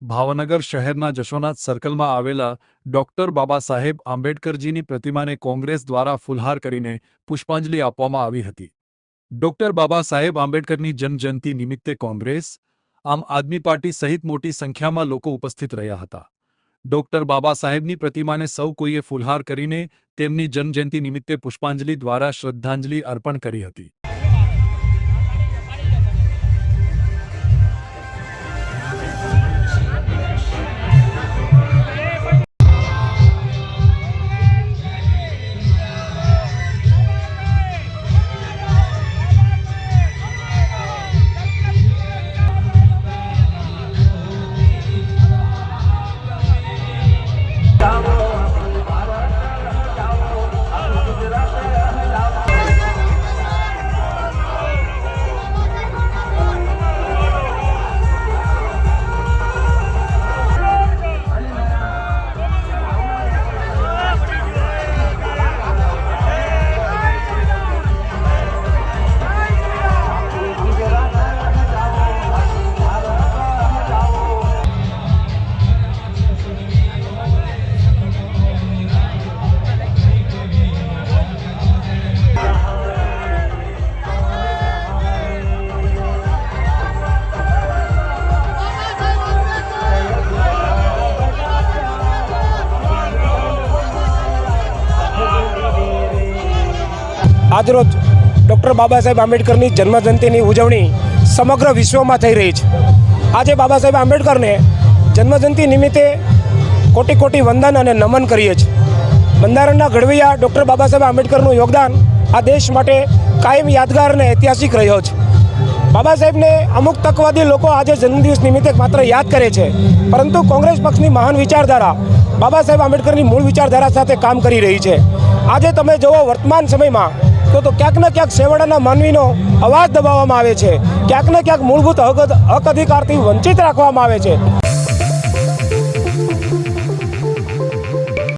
ભાવનગર શહેરના જશોનાથ સર્કલમાં આવેલા ડોક્ટર બાબા સાહેબ આંબેડકરજીની પ્રતિમાને કોંગ્રેસ દ્વારા ફૂલહાર કરીને પુષ્પાંજલિ આપવામાં આવી હતી। ડોક્ટર બાબા સાહેબ આંબેડકરની જન્મજયંતિ નિમિત્તે કોંગ્રેસ, આમ આદમી પાર્ટી સહિત મોટી સંખ્યામાં લોકો ઉપસ્થિત રહ્યા હતા। ડોક્ટર બાબા સાહેબની પ્રતિમાને સૌ કોઈએ ફૂલહાર કરીને તેમની જન્મજયંતિ નિમિત્તે પુષ્પાંજલિ દ્વારા શ્રદ્ધાંજલિ અર્પણ કરી હતી। આજરોજ ડૉક્ટર બાબા સાહેબ આંબેડકરની જન્મજયંતિની ઉજવણી સમગ્ર વિશ્વમાં થઈ રહી છે। આજે બાબા સાહેબ આંબેડકરને જન્મજયંતિ નિમિત્તે કોટી કોટી વંદન અને નમન કરીએ છીએ। બંધારણના ઘડવૈયા ડૉક્ટર બાબા સાહેબ આંબેડકરનું યોગદાન આ દેશ માટે કાયમ યાદગાર અને ઐતિહાસિક રહ્યો છે। બાબા સાહેબને અમુક તકવાદી લોકો આજે જન્મદિવસ નિમિત્તે માત્ર યાદ કરે છે, પરંતુ કોંગ્રેસ પક્ષની મહાન વિચારધારા બાબા સાહેબ આંબેડકરની મૂળ વિચારધારા સાથે કામ કરી રહી છે। આજે તમે જુઓ વર્તમાન સમયમાં તો ક્યાંક ને ક્યાંક છેવાડાના માનવીનો અવાજ દબાવવામાં આવે છે, ક્યાંક ને ક્યાંક મૂળભૂત હક અધિકારથી વંચિત રાખવામાં આવે છે।